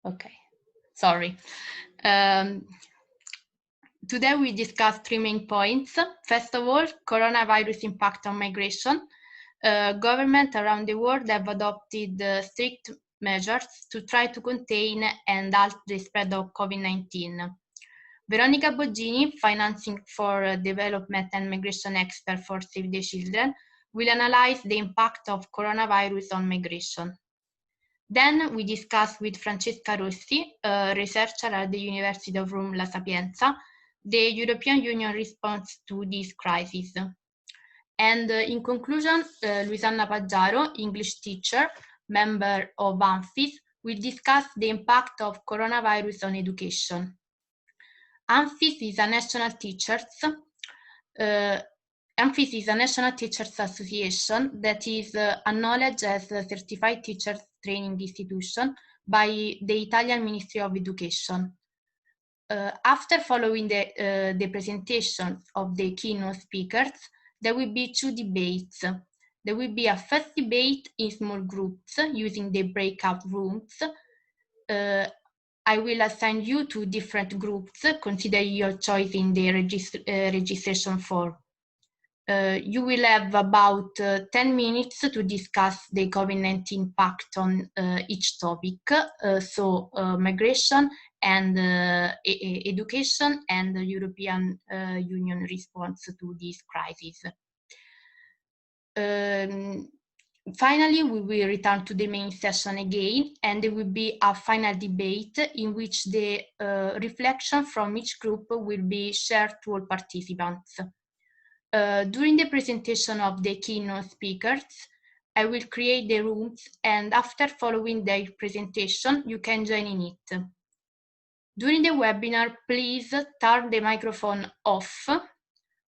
Okay, sorry. Today we discuss 3 main points. First of all, coronavirus impact on migration. Governments around the world have adopted strict measures to try to contain and halt the spread of COVID-19. Veronica Boggini, financing for development and migration expert for Save the Children, will analyze the impact of coronavirus on migration. Then we discuss with Francesca Rossi, a researcher at the University of Rome La Sapienza, the European Union response to this crisis. And in conclusion, Luisanna Paggiaro, English teacher, member of ANFIS, will discuss the impact of coronavirus on education. ANFIS is a national teachers association that is acknowledged as a certified teachers training institution by the Italian Ministry of Education. After following the presentation of the keynote speakers, there will be 2 debates. There will be a first debate in small groups using the breakout rooms. I will assign you to different groups. Consider your choice in the registration form. You will have about 10 minutes to discuss the COVID-19 impact on each topic, so migration and education and the European Union response to this crisis. Finally, we will return to the main session again, and there will be a final debate in which the reflection from each group will be shared to all participants. During the presentation of the keynote speakers, I will create the rooms, and after following their presentation, you can join in it. During the webinar, please turn the microphone off.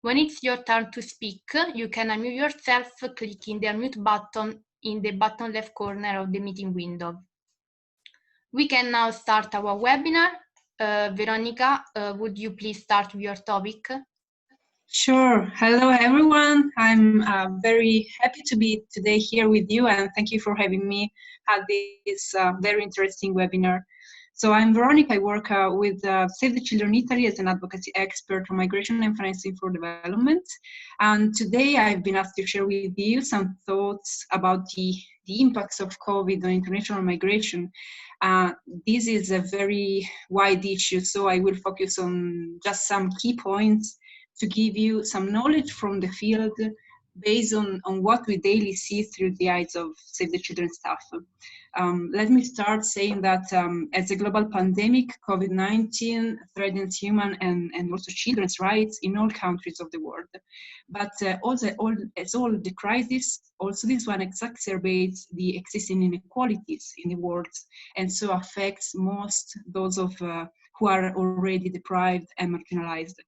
When it's your turn to speak, you can unmute yourself clicking the unmute button in the bottom left corner of the meeting window. We can now start our webinar. Veronica, would you please start with your topic? Sure. Hello, everyone. I'm very happy to be today here with you, and thank you for having me at this very interesting webinar. So I'm Veronica. I work with Save the Children Italy as an advocacy expert on migration and financing for development. And today I've been asked to share with you some thoughts about the impacts of COVID on international migration. This is a very wide issue, so I will focus on just some key points to give you some knowledge from the field based on what we daily see through the eyes of Save the Children staff. Let me start saying that as a global pandemic, COVID-19 threatens human and also children's rights in all countries of the world. But as all the crisis, also this one exacerbates the existing inequalities in the world, and so affects most those of who are already deprived and marginalized.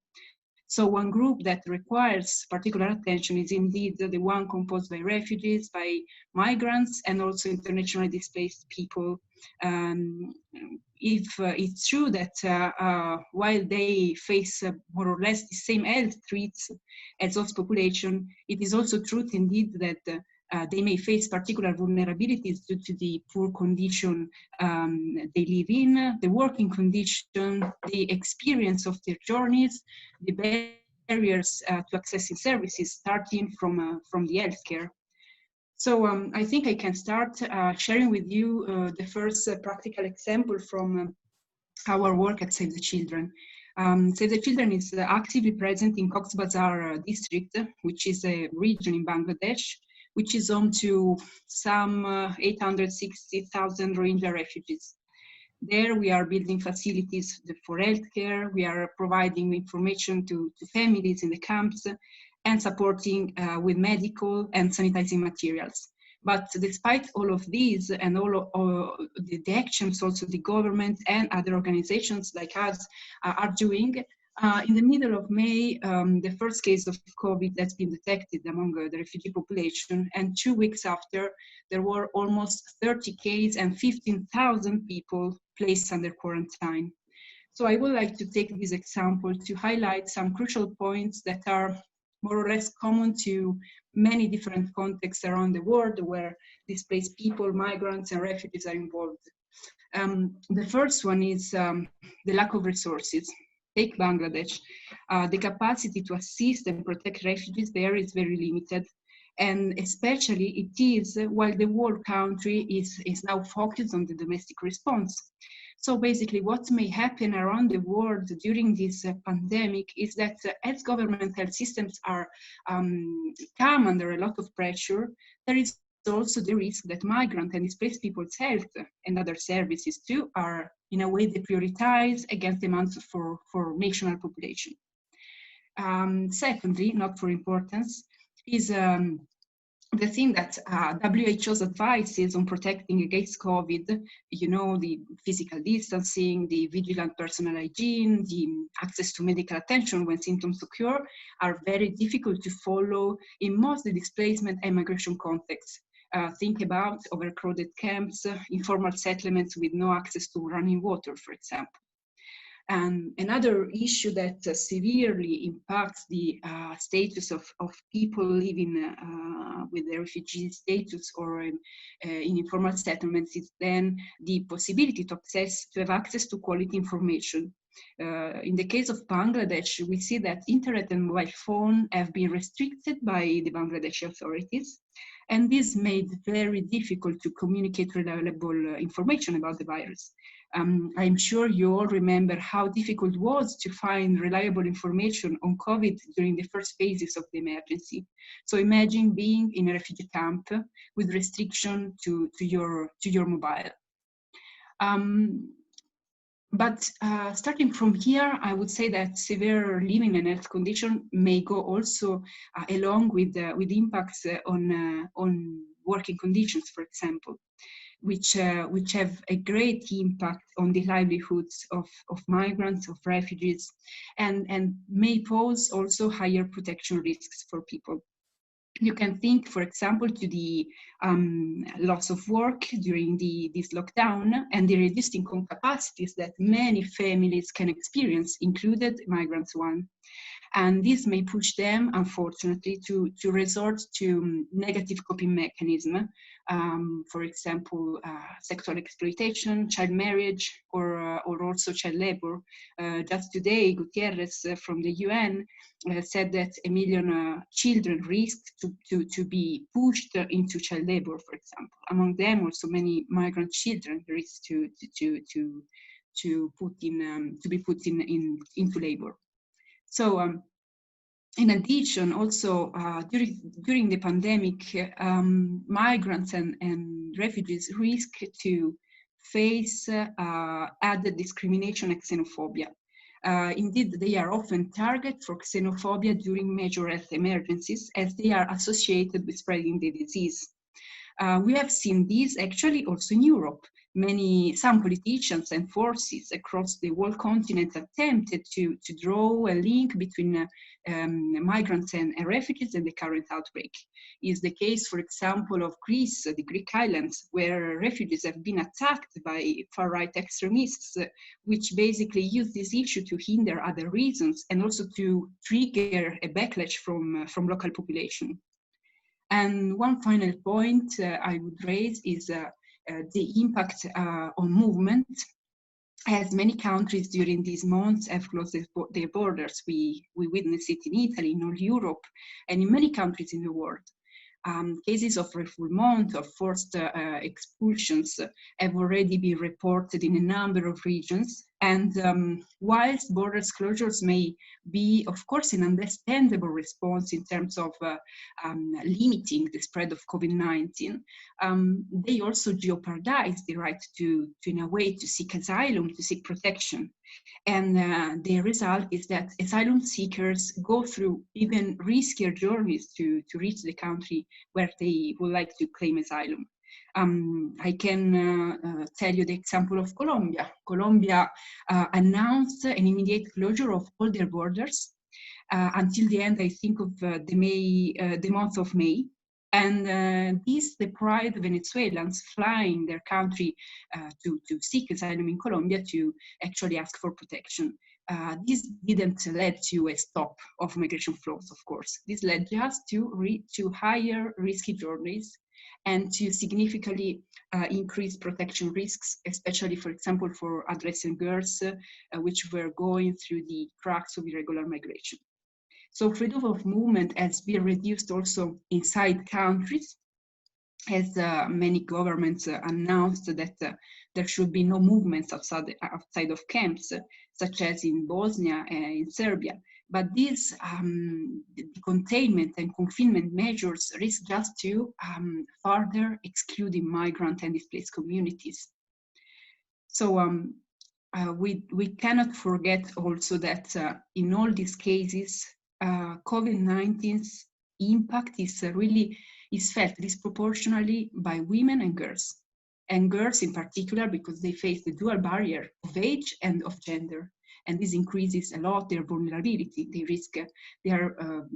So one group that requires particular attention is indeed the one composed by refugees, by migrants, and also internationally displaced people. If it's true that while they face more or less the same health threats as host population, it is also true indeed that they may face particular vulnerabilities due to the poor condition they live in, the working condition, the experience of their journeys, the barriers to accessing services, starting from the healthcare. So I think I can start sharing with you the first practical example from our work at Save the Children. Save the Children is actively present in Cox's Bazar district, which is a region in Bangladesh, which is home to some 860,000 Rohingya refugees. There we are building facilities for healthcare, we are providing information to families in the camps, and supporting with medical and sanitizing materials. But despite all of these and all the actions also the government and other organizations like us are doing, in the middle of May, the first case of COVID has been detected among the refugee population, and 2 weeks after, there were almost 30 cases and 15,000 people placed under quarantine. So I would like to take this example to highlight some crucial points that are more or less common to many different contexts around the world where displaced people, migrants, and refugees are involved. The first one is the lack of resources. Take Bangladesh. The capacity to assist and protect refugees there is very limited. And especially it is while the whole country is now focused on the domestic response. So basically what may happen around the world during this pandemic is that as government health systems are come under a lot of pressure, there is also the risk that migrant and displaced people's health and other services too are in a way deprioritized against demands for national population. Secondly, not for importance, is the thing that WHO's advices on protecting against COVID, you know, the physical distancing, the vigilant personal hygiene, the access to medical attention when symptoms occur, are very difficult to follow in most displacement and migration contexts. Think about overcrowded camps, informal settlements with no access to running water, for example. And another issue that severely impacts the status of people living with the refugee status or in informal settlements is then the possibility to have access to quality information. In the case of Bangladesh, we see that internet and mobile phone have been restricted by the Bangladeshi authorities, and this made it very difficult to communicate reliable information about the virus. I'm sure you all remember how difficult it was to find reliable information on COVID during the first phases of the emergency. So imagine being in a refugee camp with restriction to your mobile. But starting from here, I would say that severe living and health condition may go also along with impacts on working conditions, for example, which have a great impact on the livelihoods of migrants, of refugees, and may pose also higher protection risks for people. You can think, for example, to the loss of work during this lockdown and the reduced income capacities that many families can experience, included migrants one. And this may push them, unfortunately, to resort to negative coping mechanisms, for example, sexual exploitation, child marriage, or also child labor. Just today, Gutierrez from the UN said that 1 million children risk to be pushed into child labor, for example. Among them, also many migrant children risk to be put into labor. So in addition, also during the pandemic, migrants and refugees risk to face added discrimination and xenophobia. Indeed, they are often target for xenophobia during major health emergencies as they are associated with spreading the disease. We have seen this actually also in Europe. Some politicians and forces across the whole continent attempted to draw a link between migrants and refugees and the current outbreak. Is the case, for example, of Greece, the Greek islands, where refugees have been attacked by far-right extremists, which basically use this issue to hinder other reasons and also to trigger a backlash from local population. And one final point I would raise is the impact on movement, as many countries during these months have closed their borders. We witness it in Italy, in all Europe, and in many countries in the world. Cases of refoulement or forced expulsions have already been reported in a number of regions. And whilst borders closures may be, of course, an understandable response in terms of limiting the spread of COVID-19, they also jeopardize the right to, in a way, to seek asylum, to seek protection. And the result is that asylum seekers go through even riskier journeys to reach the country where they would like to claim asylum. I can tell you the example of Colombia. Colombia announced an immediate closure of all their borders until the end, I think, of the month of May. And this deprived Venezuelans flying their country to seek asylum in Colombia to actually ask for protection. This didn't lead to a stop of migration flows, of course. This led just to higher risky journeys and to significantly increased protection risks, especially, for example, for adolescent girls, which were going through the cracks of irregular migration. So freedom of movement has been reduced also inside countries, as many governments announced that there should be no movements outside of camps, such as in Bosnia and in Serbia. But these the containment and confinement measures risk just to further excluding migrant and displaced communities. So we cannot forget also that in all these cases, COVID-19's impact is felt disproportionately by women and girls in particular, because they face the dual barrier of age and of gender. And this increases a lot their vulnerability. They are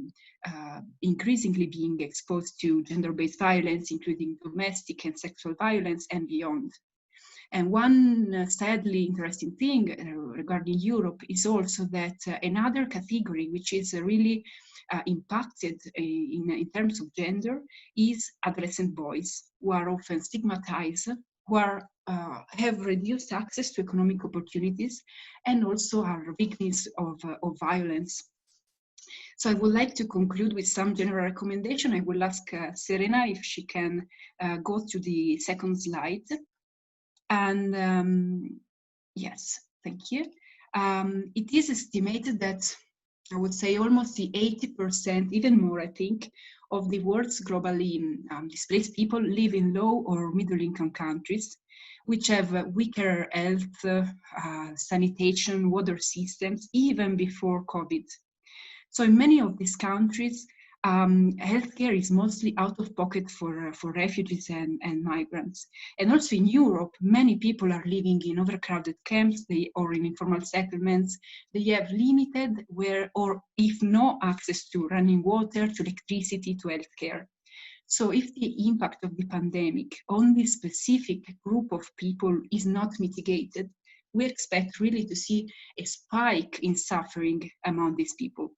increasingly being exposed to gender-based violence, including domestic and sexual violence and beyond. And one sadly interesting thing regarding Europe is also that another category which is really impacted in terms of gender is adolescent boys, who are often stigmatized, who have reduced access to economic opportunities, and also are victims of violence. So I would like to conclude with some general recommendation. I will ask Serena if she can go to the second slide. And yes, thank you. It is estimated that I would say almost the 80%, even more, I think, of the world's globally displaced people live in low or middle income countries, which have weaker health, sanitation, water systems, even before COVID. So in many of these countries, healthcare is mostly out of pocket for refugees and migrants. And also in Europe, many people are living in overcrowded camps or in informal settlements. They have limited or if no access to running water, to electricity, to healthcare. So if the impact of the pandemic on this specific group of people is not mitigated, we expect really to see a spike in suffering among these people.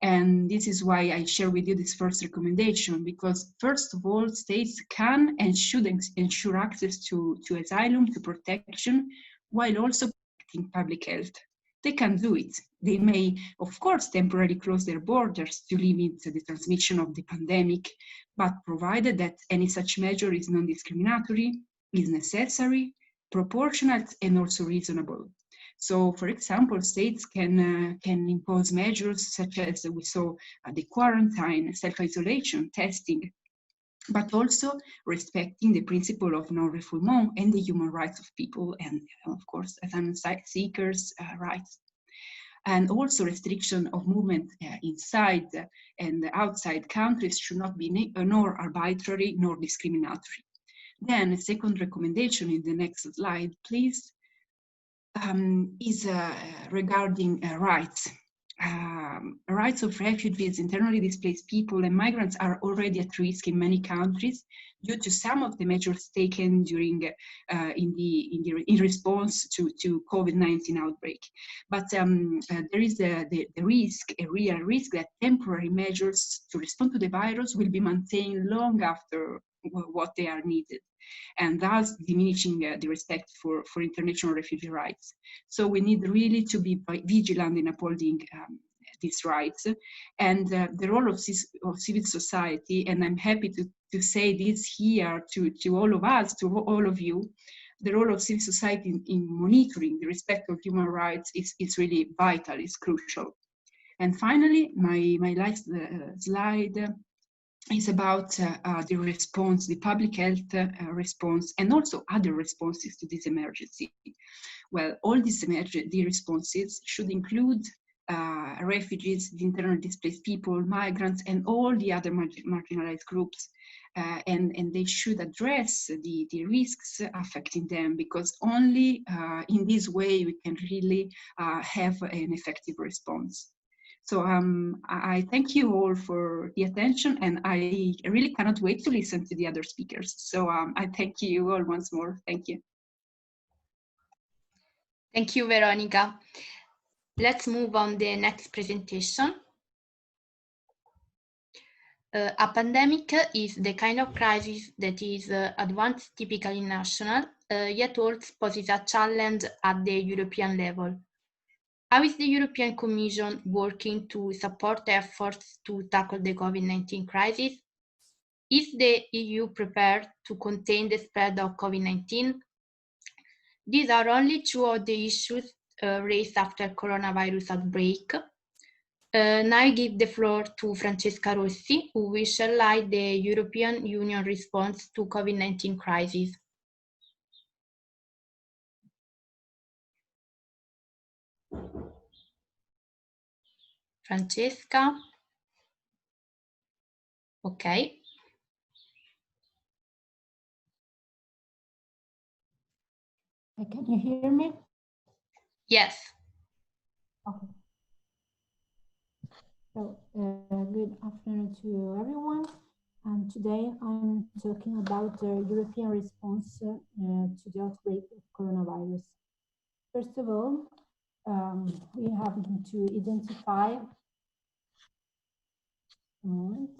And this is why I share with you this first recommendation, because first of all, states can and should ensure access to asylum, to protection, while also protecting public health. They can do it. They may, of course, temporarily close their borders to limit the transmission of the pandemic, but provided that any such measure is non-discriminatory, is necessary, proportionate, and also reasonable. So, for example, states can impose measures such as we saw the quarantine, self-isolation, testing, but also respecting the principle of non-refoulement and the human rights of people and, of course, asylum seekers' rights. And also restriction of movement inside and outside countries should not be nor arbitrary nor discriminatory. Then a second recommendation in the next slide, please. Is regarding rights. Rights of refugees, internally displaced people, and migrants are already at risk in many countries due to some of the measures taken during in response to COVID-19 outbreak. But there is the risk, a real risk, that temporary measures to respond to the virus will be maintained long after what they are needed, and thus diminishing the respect for international refugee rights. So we need really to be vigilant in upholding these rights, and the role of civil society, and I'm happy to say this here to all of us, to all of you, the role of civil society in monitoring the respect of human rights is really vital, is crucial. And finally, my last slide is about the response, the public health response, and also other responses to this emergency. Well, all these the responses should include refugees, the internally displaced people, migrants, and all the other marginalized groups. And they should address the risks affecting them, because only in this way we can really have an effective response. So I thank you all for the attention, and I really cannot wait to listen to the other speakers. So I thank you all once more. Thank you. Thank you, Veronica. Let's move on the next presentation. A pandemic is the kind of crisis that is at once typically national, yet also poses a challenge at the European level. How is the European Commission working to support efforts to tackle the COVID-19 crisis? Is the EU prepared to contain the spread of COVID-19? These are only two of the issues raised after coronavirus outbreak. Now I give the floor to Francesca Rossi, who will share light the European Union response to COVID-19 crisis. Francesca? Okay. Can you hear me? Yes. Okay. So, good afternoon to everyone. And today I'm talking about the European response to the outbreak of coronavirus. First of all, we have to identify a moment.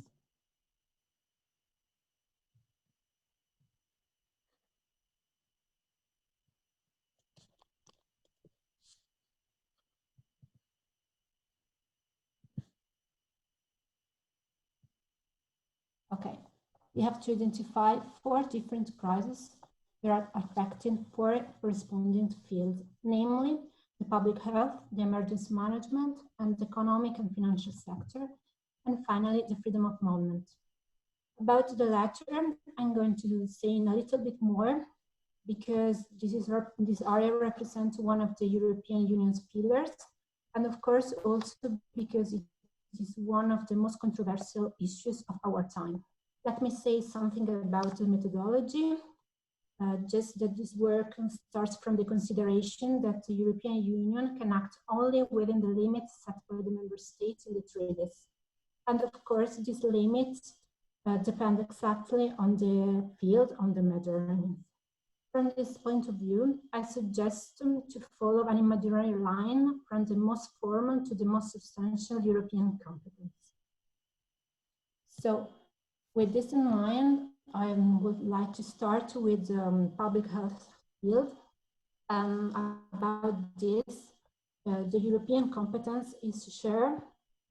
Okay, we have to identify 4 different crises that are affecting 4 corresponding fields, namely the public health, the emergency management, and the economic and financial sector, and finally the freedom of movement. About the latter, I'm going to say a little bit more because this area represents one of the European Union's pillars, and of course also because it is one of the most controversial issues of our time. Let me say something about the methodology, just that this work starts from the consideration that the European Union can act only within the limits set by the member states in the treaties. And of course, these limits depend exactly on the field, on the measurement. From this point of view, I suggest to follow an imaginary line from the most formal to the most substantial European competence. So, with this in mind, I would like to start with the public health field. About this, the European competence is shared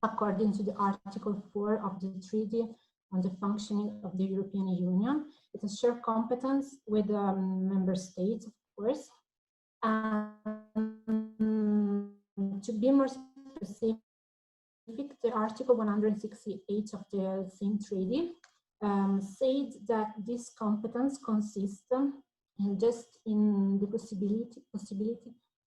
according to the Article 4 of the Treaty on the Functioning of the European Union. It's a shared competence with member states, of course. And to be more specific, the Article 168 of the same treaty said that this competence consists just in the possibility to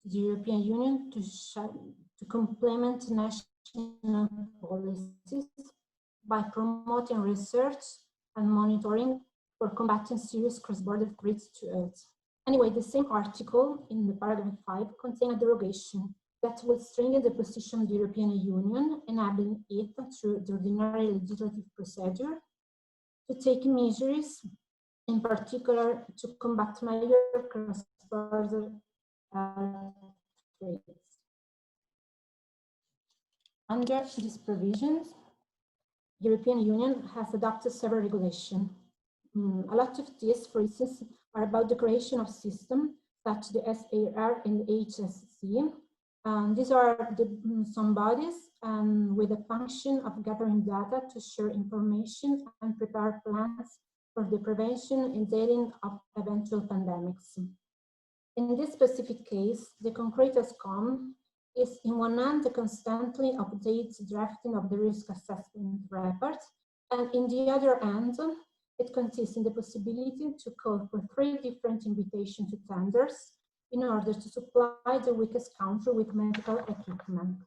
the European Union to complement national policies by promoting research and monitoring for combating serious cross-border threats to health. Anyway, the same article in the paragraph 5 contains a derogation that will strengthen the position of the European Union, enabling it through the ordinary legislative procedure to take measures, in particular to combat major cross-border threats. Under these provisions, the European Union has adopted several regulations. A lot of these, for instance, are about the creation of systems such as the SAR and the HSC. These are some bodies with the function of gathering data to share information and prepare plans for the prevention and dealing of eventual pandemics. In this specific case, the concrete outcome is, in one hand, the constantly updates drafting of the risk assessment report, and in the other hand, it consists in the possibility to call for 3 different invitations to tenders in order to supply the weakest country with medical equipment.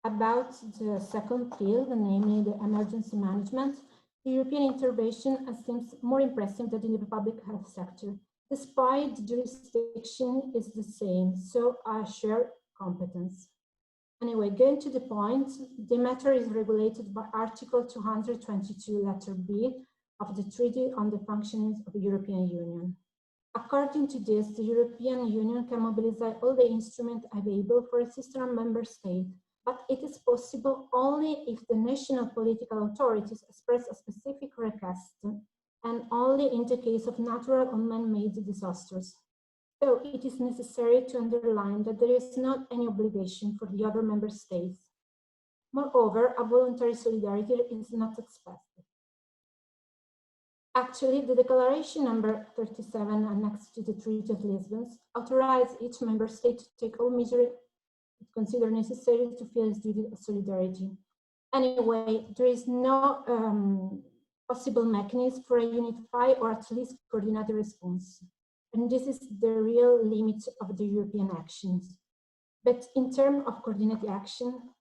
About the second field, namely the emergency management, the European intervention seems more impressive than in the public health sector, despite the jurisdiction is the same, so I share competence. Anyway, going to the point, the matter is regulated by Article 222, letter B, of the Treaty on the Functioning of the European Union. According to this, the European Union can mobilize all the instruments available for assistance a member state, but it is possible only if the national political authorities express a specific request and only in the case of natural or man-made disasters. So it is necessary to underline that there is not any obligation for the other member states. Moreover, a voluntary solidarity is not expected. Actually, the Declaration number 37 annexed to the Treaty of Lisbon authorized each member state to take all measures it considers necessary to fulfill its duty of solidarity. Anyway, there is no possible mechanism for a unified or at least coordinated response. And this is the real limit of the European actions. But in terms of coordinated action,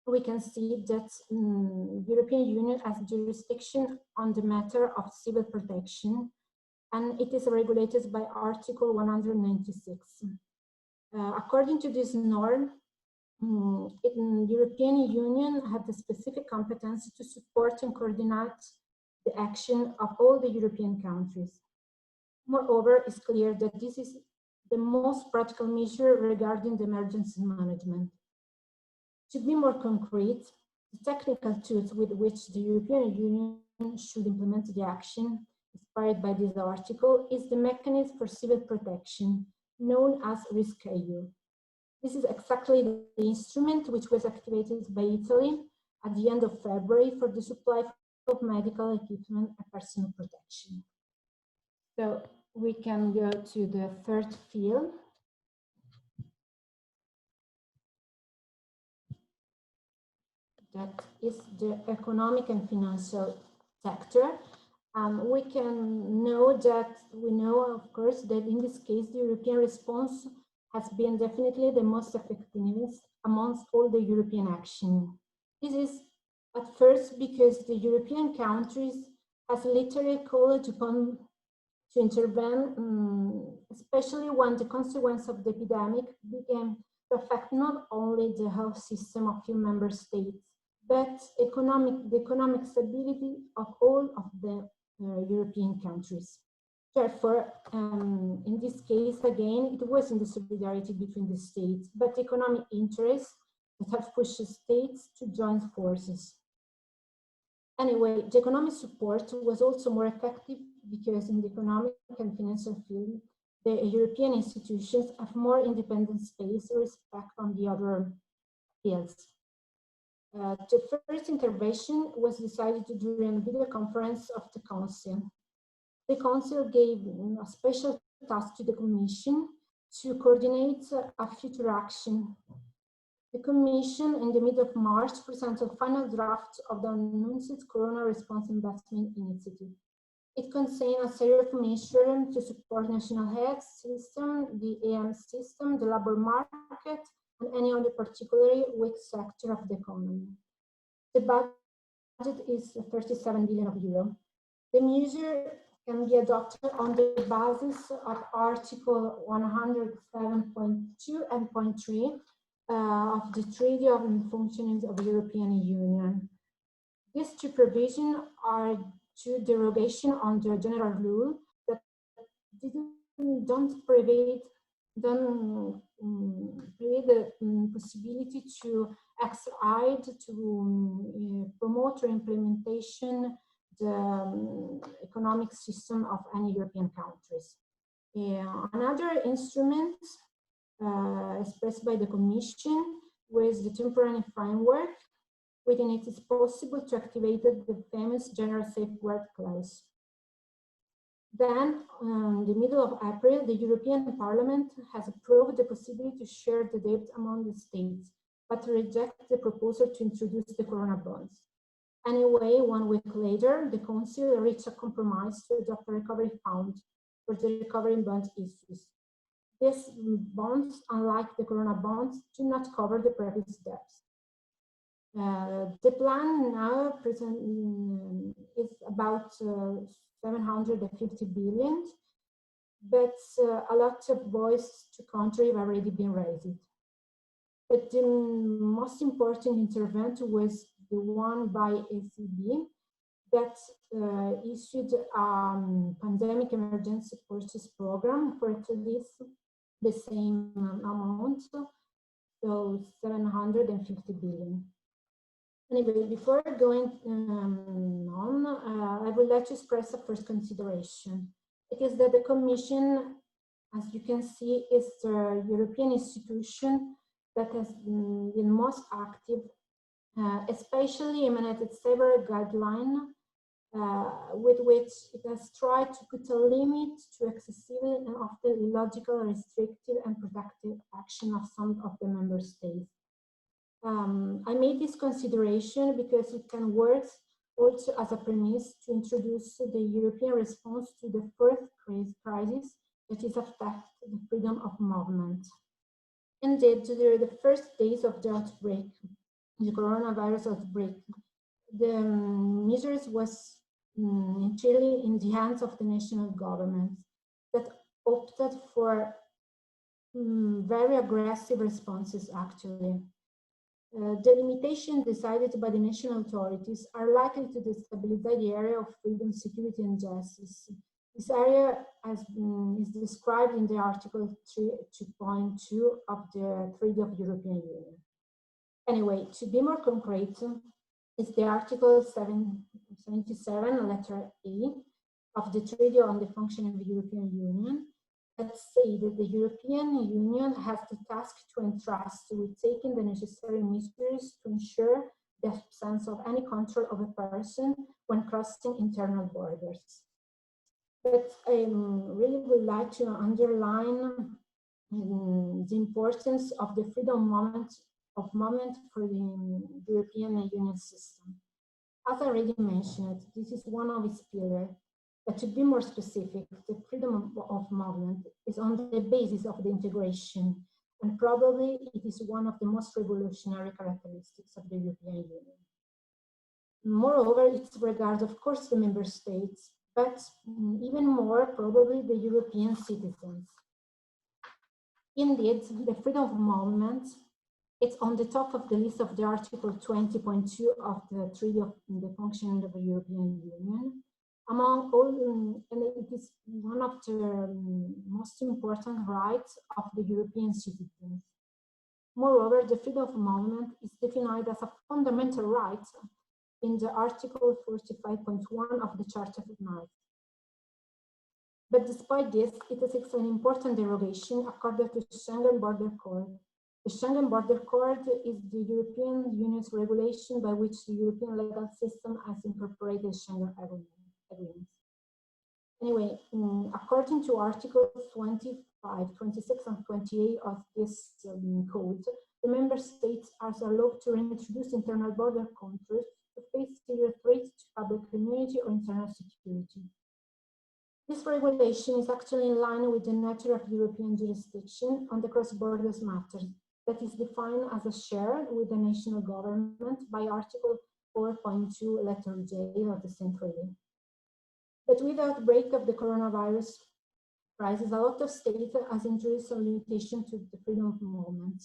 we can see that the European Union has jurisdiction on the matter of civil protection, and it is regulated by Article 196. According to this norm, the European Union has the specific competence to support and coordinate the action of all the European countries. Moreover, it's clear that this is the most practical measure regarding the emergency management. To be more concrete, the technical tools with which the European Union should implement the action inspired by this article is the mechanism for civil protection, known as RescEU. This is exactly the instrument which was activated by Italy at the end of February for the supply of medical equipment and personal protection. So we can go to the third field. That is the economic and financial sector. We can know that, of course, that in this case, the European response has been definitely the most effective amongst all the European action. This is at first because the European countries has literally called upon to intervene, especially when the consequence of the epidemic began to affect not only the health system of few member states, but the economic stability of all of the European countries. Therefore, in this case, again, it wasn't the solidarity between the states, but economic interests that have pushed the states to join forces. Anyway, the economic support was also more effective because in the economic and financial field, the European institutions have more independent space with respect on the other fields. The first intervention was decided during a video conference of the Council. The Council gave a special task to the Commission to coordinate a future action. The Commission, in the middle of March, presented a final draft of the announced Corona Response Investment Initiative. It contained a series of measures to support national health system, the AM system, the labor market, and any other particularly weak sector of the economy. The budget is 37 billion euro. The measure can be adopted on the basis of Article 107.2 and .3 of the Treaty on Functioning of the European Union. These two provisions are two derogations on the general rule that don't prevent the possibility to exercise to promote or implementation the economic system of any European countries. Another instrument expressed by the Commission was the temporary framework. Within it is possible to activate the famous General Safeguard Clause. Then, in the middle of April, the European Parliament has approved the possibility to share the debt among the states, but rejected the proposal to introduce the Corona bonds. Anyway, 1 week later, the Council reached a compromise to adopt a recovery fund for the recovery bond issues. These bonds, unlike the Corona bonds, do not cover the previous debts. The plan now is about 750 billion, but a lot of voices to country have already been raised. But the most important intervention was the one by ECB that issued a pandemic emergency purchase program for at least the same amount, so 750 billion. Anyway, before going on, I would like to express a first consideration. It is that the Commission, as you can see, is the European institution that has been most active, especially emanated several guidelines with which it has tried to put a limit to excessive and often illogical, restrictive and protective action of some of the member states. I made this consideration because it can work also as a premise to introduce the European response to the fourth crisis that is affecting the freedom of movement. Indeed, during the first days of the outbreak, the coronavirus outbreak, the measures was entirely in the hands of the national governments that opted for very aggressive responses, actually. The limitations decided by the national authorities are likely to destabilize the area of freedom, security, and justice. This area is described in the Article 2.2 of the Treaty of European Union. Anyway, to be more concrete, it's the Article 77, letter A of the Treaty on the Functioning of the European Union, that say that the European Union has the task to entrust with taking the necessary measures to ensure the absence of any control of a person when crossing internal borders. But I really would like to underline the importance of the freedom of movement for the European Union system. As I already mentioned, this is one of its pillars. But to be more specific, the freedom of movement is on the basis of the integration, and probably it is one of the most revolutionary characteristics of the European Union. Moreover, it regards, of course, the member states, but even more probably the European citizens. Indeed, the freedom of movement is on the top of the list of the Article 20.2 of the Treaty of the Functioning of the European Union. Among all, and it is one of the most important rights of the European citizens. Moreover, the freedom of movement is defined as a fundamental right in the Article 45.1 of the Charter of Rights. But despite this, it is an important derogation according to the Schengen Border Code. The Schengen Border Code is the European Union's regulation by which the European legal system has incorporated Schengen agreements. Anyway, according to Articles 25, 26, and 28 of this code, the member states are allowed to reintroduce internal border controls to face serious threats to public community or internal security. This regulation is actually in line with the nature of European jurisdiction on the cross-border matters that is defined as a share with the national government by Article 4.2, letter J of the same treaty. But with the outbreak of the coronavirus crisis, a lot of states has introduced a limitation to the freedom of movement.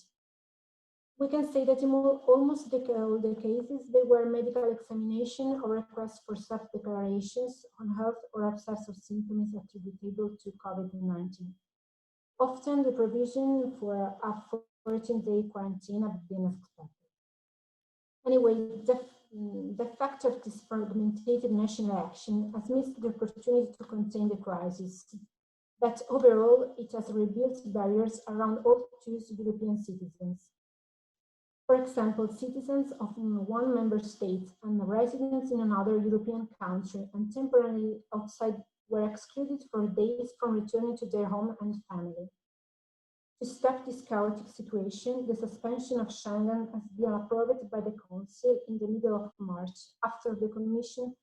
We can say that in almost all the cases, there were medical examination or requests for self-declarations on health or absence of symptoms attributable to COVID-19. Often the provision for a 14-day quarantine have been expected. Anyway, the fact of this fragmented national action has missed the opportunity to contain the crisis. But overall, it has rebuilt barriers around all choose European citizens. For example, citizens of one member state and residents in another European country and temporarily outside were excluded for days from returning to their home and family. To stop this chaotic situation, the suspension of Schengen has been approved by the Council in the middle of March after the Commission.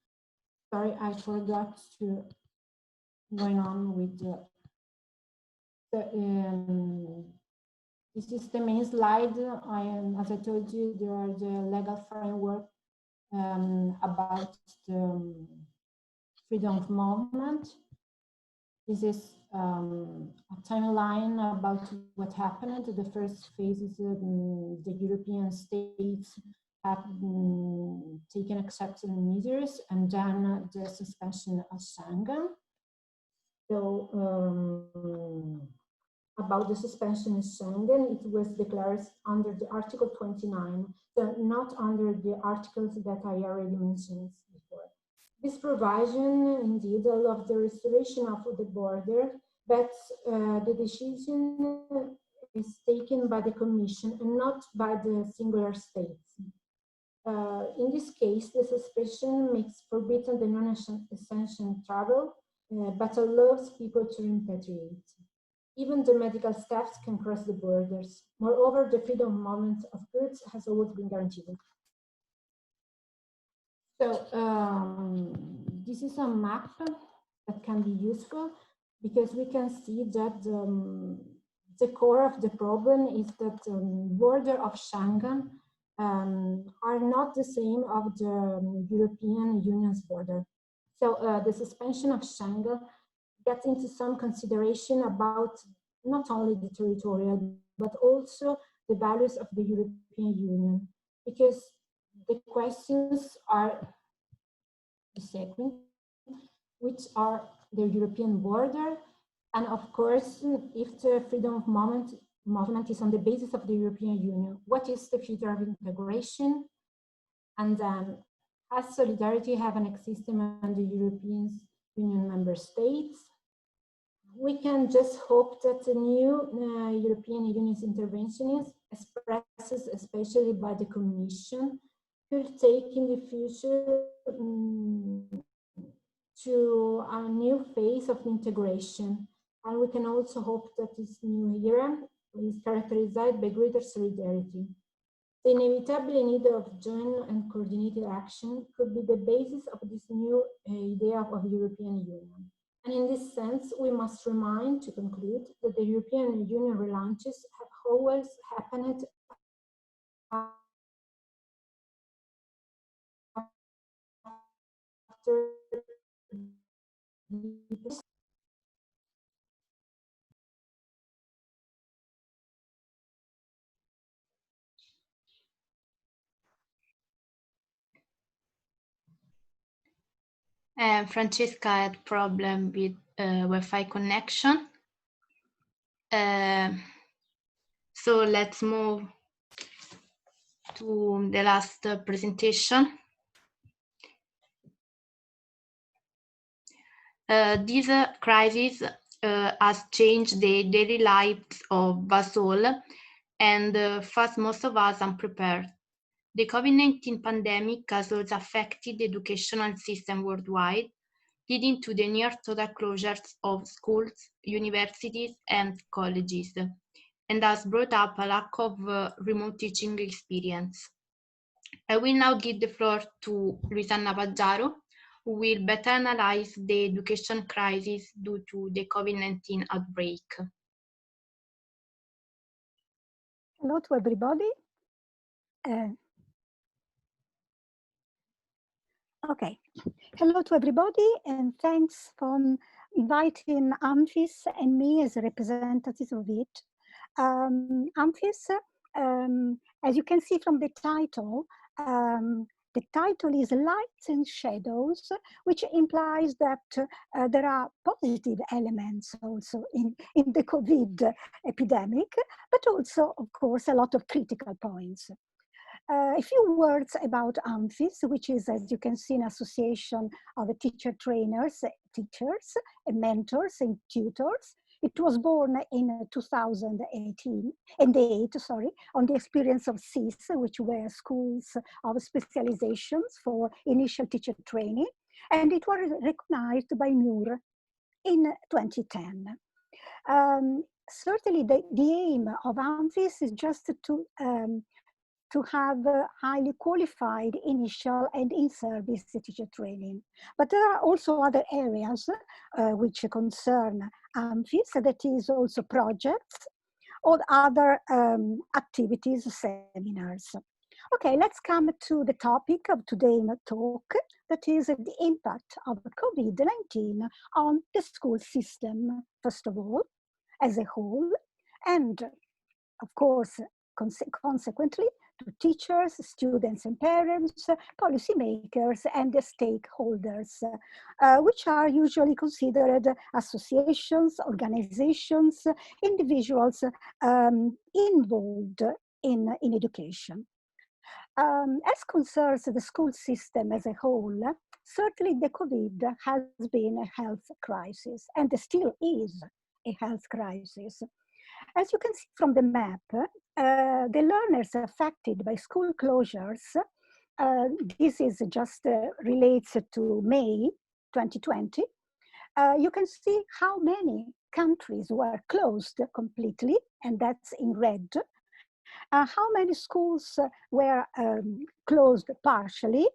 Sorry, I forgot to going on with this is the main slide. As I told you, there are the legal framework about the freedom of movement. This is a timeline about what happened. The first phase is the European states have taken accepted measures, and then the suspension of Schengen. So about the suspension of Schengen, it was declared under the Article 29, so not under the articles that I already mentioned before. This provision indeed allowed the restoration of the border, but the decision is taken by the Commission and not by the singular states. In this case, the suspension makes forbidden the non-essential travel, but allows people to repatriate. Even the medical staffs can cross the borders. Moreover, the freedom of movement of goods has always been guaranteed. So this is a map that can be useful because we can see that the core of the problem is that the border of Schengen are not the same of the European Union's border. So the suspension of Schengen gets into some consideration about not only the territorial, but also the values of the European Union, because the questions are the second, which are the European border, and of course, if the freedom of movement is on the basis of the European Union, what is the future of integration? And then, has solidarity have an existence among the European Union member states? We can just hope that the new European Union's interventionist, expressed especially by the Commission, will take in the future to a new phase of integration. And we can also hope that this new era is characterized by greater solidarity. The inevitable need of joint and coordinated action could be the basis of this new idea of European Union. And in this sense, we must remind, to conclude, that the European Union relaunches have always happened after Francesca had problem with Wi-Fi connection. So let's move to the last presentation. This crisis has changed the daily lives of us all, and first, most of us unprepared. The COVID-19 pandemic has also affected the educational system worldwide, leading to the near total closures of schools, universities, and colleges, and has brought up a lack of remote teaching experience. I will now give the floor to Luisanna Paggiaro, who will better analyze the education crisis due to the COVID-19 outbreak. Hello to everybody. Okay, hello to everybody, and thanks for inviting Amphis and me as representatives of it. Amphis, as you can see from the title is Lights and Shadows, which implies that there are positive elements also in the COVID epidemic, but also, of course, a lot of critical points. A few words about Amphis, which is, as you can see, an association of teacher trainers, teachers, and mentors and tutors. It was born in 2008, on the experience of CIS, which were schools of specializations for initial teacher training, and it was recognized by MUR in 2010. Certainly, the aim of Amphis is just to have highly qualified initial and in-service teacher training. But there are also other areas which concern Amphis, that is also projects or other activities, seminars. Okay, let's come to the topic of today's talk, that is the impact of COVID-19 on the school system, first of all, as a whole, and of course, consequently, to teachers, students and parents, policymakers and stakeholders, which are usually considered associations, organizations, individuals involved in education. As concerns the school system as a whole, certainly the COVID has been a health crisis and still is a health crisis. As you can see from the map, the learners affected by school closures, this is just relates to May 2020, you can see how many countries were closed completely, and that's in red. How many schools were closed partially,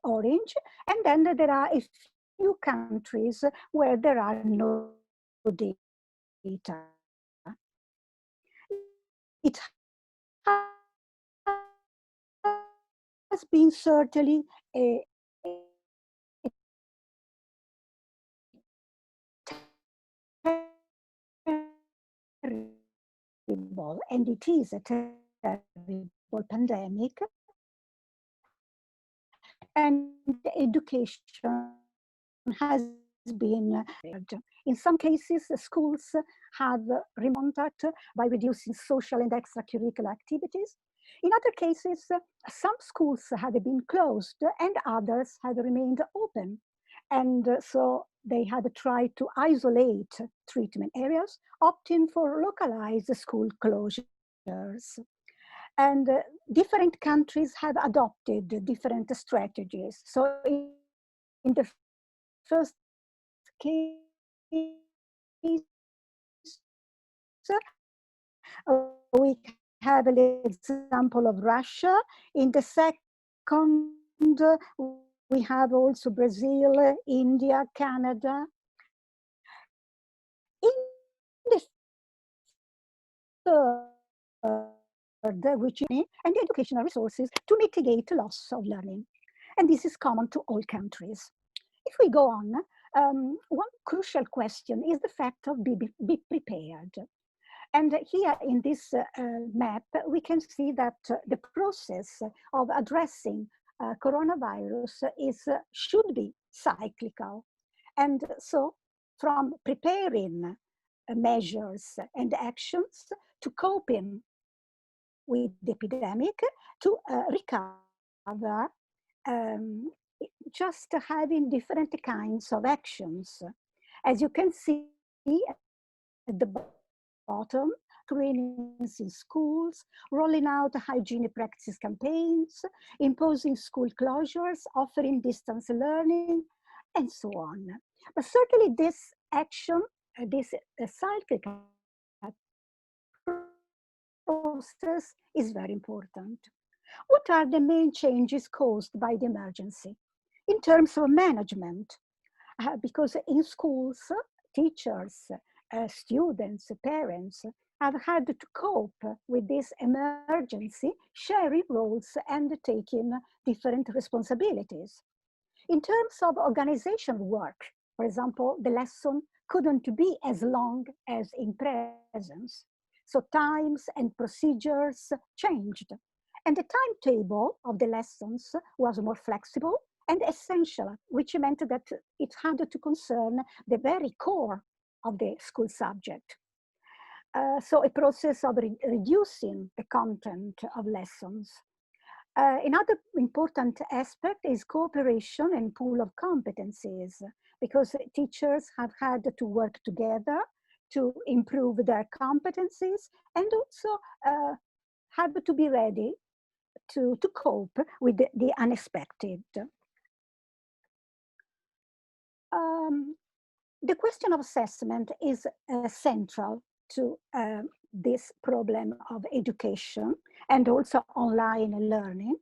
orange, and then there are a few countries where there are no data. It has been certainly a terrible, and it is a terrible pandemic, and education has been in some cases. Schools have contact by reducing social and extracurricular activities. In other cases, some schools have been closed and others have remained open, and so they had tried to isolate treatment areas, opting for localized school closures. And different countries have adopted different strategies. So in the first case, we have an example of Russia. In the second, we have also Brazil, India, Canada. In the third, which is and educational resources to mitigate loss of learning. And this is common to all countries. If we go on, one crucial question is the fact of be prepared. And here in this map, we can see that the process of addressing coronavirus should be cyclical. And so from preparing measures and actions to coping with the epidemic to recover, just having different kinds of actions. As you can see at the bottom, trainings in schools, rolling out hygiene practice campaigns, imposing school closures, offering distance learning, and so on. But certainly this action, this cyclical process is very important. What are the main changes caused by the emergency? In terms of management, because in schools, teachers, students, parents have had to cope with this emergency, sharing roles and taking different responsibilities. In terms of organization work, for example, the lesson couldn't be as long as in presence. So times and procedures changed. And the timetable of the lessons was more flexible and essential, which meant that it had to concern the very core of the school subject. So a process of reducing the content of lessons. Another important aspect is cooperation and pool of competencies, because teachers have had to work together to improve their competencies and also have to be ready to cope with the unexpected. The question of assessment is central to this problem of education and also online learning,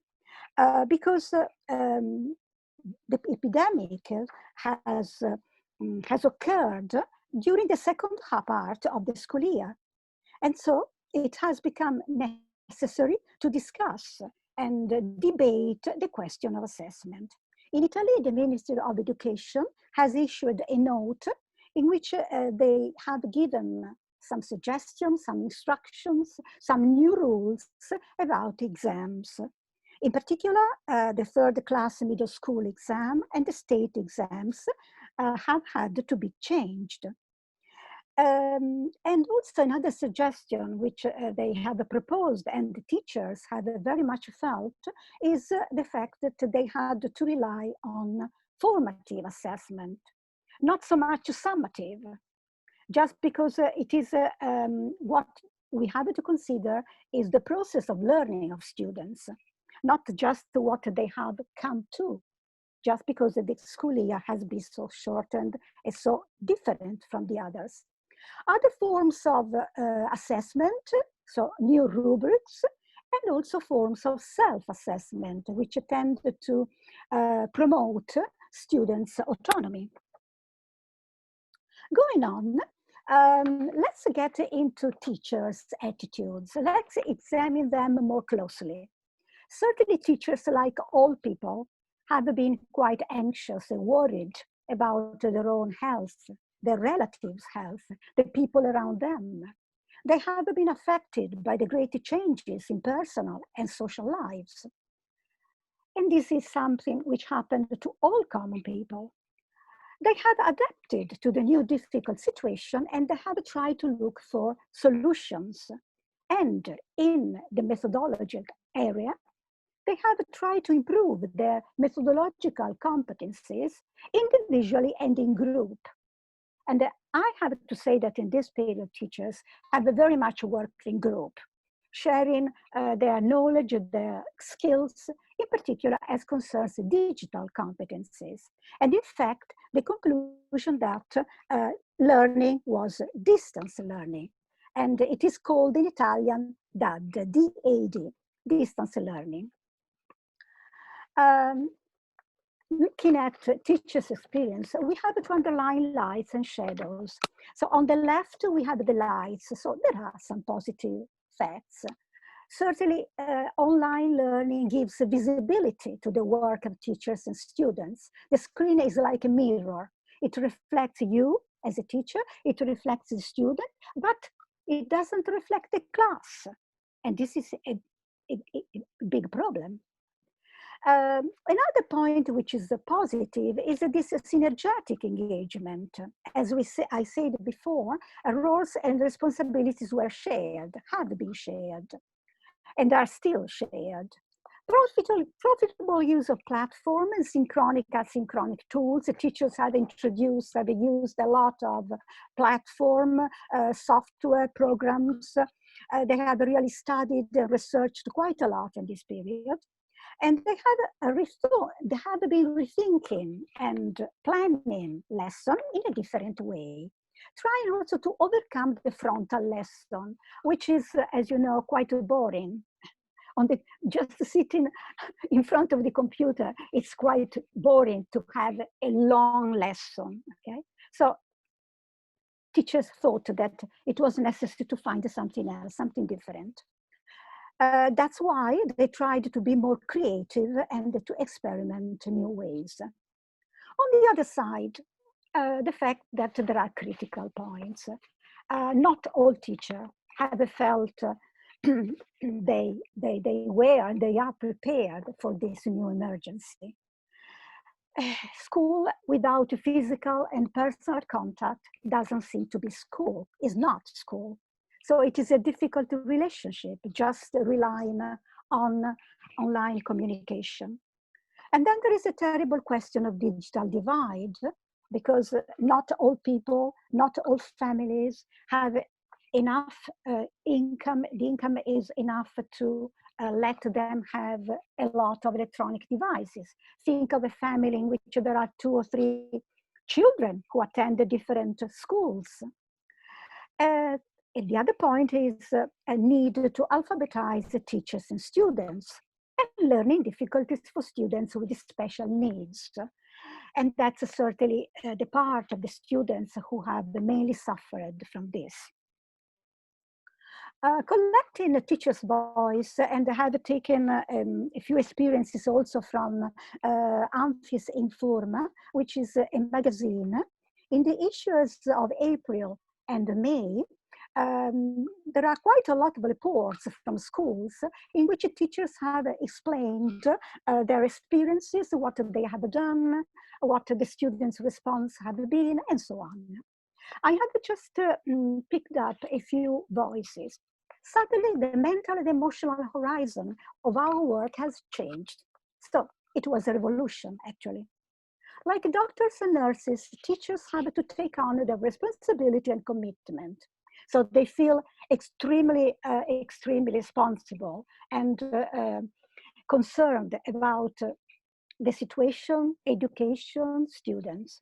because the epidemic has occurred during the second part of the school year. And so it has become necessary to discuss and debate the question of assessment. In Italy, the Ministry of Education has issued a note in which they have given some suggestions, some instructions, some new rules about exams. In particular, the third class middle school exam and the state exams have had to be changed. And also another suggestion which they have proposed and the teachers have very much felt is the fact that they had to rely on formative assessment, not so much summative, just because it is what we have to consider is the process of learning of students, not just what they have come to, just because the school year has been so shortened and so different from the others. Other forms of assessment, so new rubrics, and also forms of self-assessment, which tend to promote students' autonomy. Going on, let's get into teachers' attitudes. Let's examine them more closely. Certainly teachers, like all people, have been quite anxious and worried about their own health, their relatives' health, the people around them. They have been affected by the great changes in personal and social lives. And this is something which happened to all common people. They have adapted to the new difficult situation and they have tried to look for solutions. And in the methodological area, they have tried to improve their methodological competencies individually and in group. And I have to say that in this period, teachers have very much worked in group, sharing their knowledge, their skills, in particular as concerns digital competencies. And in fact, the conclusion that learning was distance learning. And it is called in Italian DAD, D-A-D, distance learning. Looking at teachers' experience, we have to underline lights and shadows. So on the left, we have the lights. So there are some positive facts. Certainly, online learning gives visibility to the work of teachers and students. The screen is like a mirror. It reflects you as a teacher, it reflects the student, but it doesn't reflect the class. And this is a big problem. Another point which is positive is this synergetic engagement. As I said before, roles and responsibilities were shared, have been shared, and are still shared. Profitable use of platform and synchronic, asynchronic tools. The teachers have used a lot of platform, software programs. They have really studied and researched quite a lot in this period. And they have been rethinking and planning lesson in a different way, trying also to overcome the frontal lesson, which is, as you know, quite boring. Just sitting in front of the computer, it's quite boring to have a long lesson, okay? So teachers thought that it was necessary to find something else, something different. That's why they tried to be more creative and to experiment new ways. On the other side, the fact that there are critical points. Not all teachers have felt they were and they are prepared for this new emergency. School without physical and personal contact doesn't seem to be school, is not school. So it is a difficult relationship, just relying on online communication. And then there is a terrible question of digital divide, because not all people, not all families have enough income. The income is enough to let them have a lot of electronic devices. Think of a family in which there are 2 or 3 children who attend different schools. And the other point is a need to alphabetize the teachers and students, and learning difficulties for students with special needs. And that's certainly the part of the students who have mainly suffered from this. Collecting the teacher's voice, and I have taken a few experiences also from Amphis Informa, which is a magazine. In the issues of April and May, there are quite a lot of reports from schools in which teachers have explained their experiences, what they have done, what the students' response have been, and so on. I have just picked up a few voices. Suddenly, the mental and emotional horizon of our work has changed. So it was a revolution, actually. Like doctors and nurses, teachers have to take on the responsibility and commitment. So they feel extremely responsible and concerned about the situation, education, students.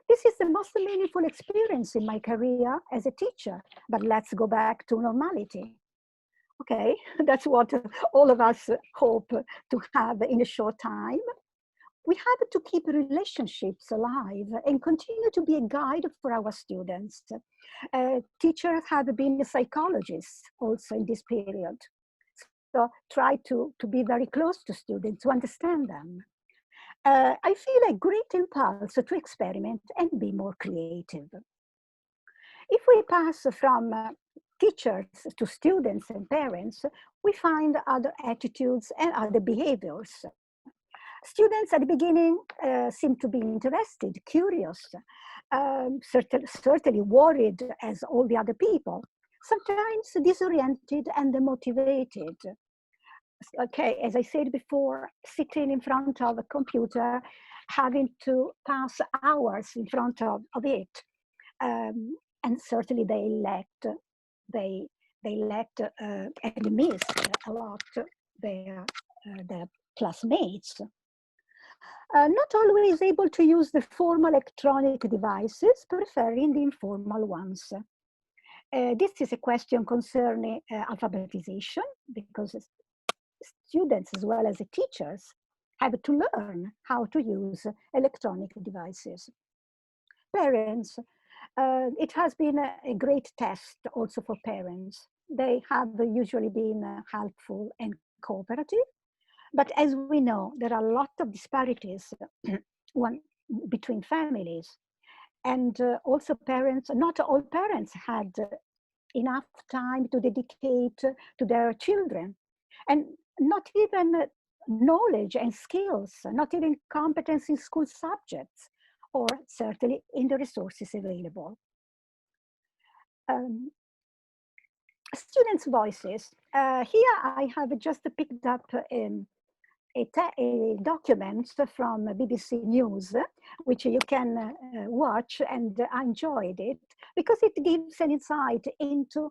This is the most meaningful experience in my career as a teacher, but let's go back to normality. Okay, that's what all of us hope to have in a short time. We have to keep relationships alive and continue to be a guide for our students. Teachers have been psychologists also in this period. So try to be very close to students, to understand them. I feel a great impulse to experiment and be more creative. If we pass from teachers to students and parents, we find other attitudes and other behaviors. Students at the beginning seem to be interested, curious, certainly worried as all the other people, sometimes disoriented and demotivated. Okay, as I said before, sitting in front of a computer, having to pass hours in front of it. And certainly they lacked and missed a lot their classmates. Not always able to use the formal electronic devices, preferring the informal ones. This is a question concerning alphabetization, because students as well as the teachers have to learn how to use electronic devices. Parents, it has been a great test also for parents. They have usually been helpful and cooperative. But as we know, there are a lot of disparities between families. And also parents, not all parents had enough time to dedicate to their children. And not even knowledge and skills, not even competence in school subjects, or certainly in the resources available. Students' voices. Here I have just picked up a document from BBC News, which you can watch, and I enjoyed it because it gives an insight into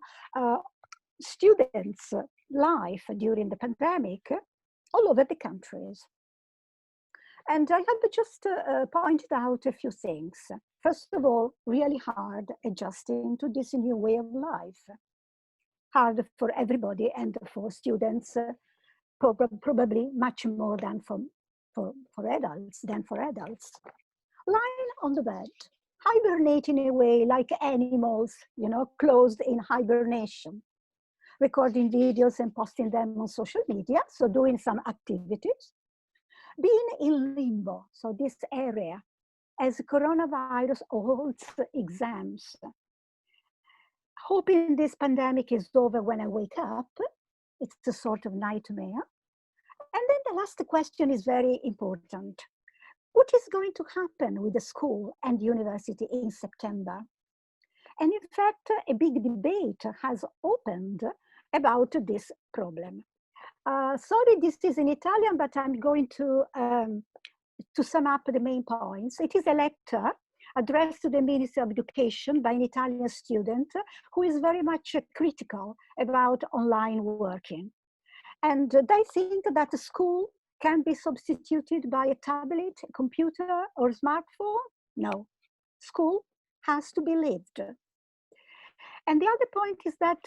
students' life during the pandemic all over the countries. And I have just pointed out a few things. First of all, really hard adjusting to this new way of life. Hard for everybody and for students, probably much more than for adults. Lying on the bed, hibernating away like animals, closed in hibernation. Recording videos and posting them on social media, so doing some activities. Being in limbo, so this area, as coronavirus holds exams. Hoping this pandemic is over when I wake up. It's a sort of nightmare. And then the last question is very important. What is going to happen with the school and university in September? And in fact, a big debate has opened about this problem. Sorry, this is in Italian, but I'm going to sum up the main points. It is a letter addressed to the Ministry of Education by an Italian student who is very much critical about online working. And they think that the school can be substituted by a tablet, a computer, or smartphone. No, school has to be lived. And the other point is that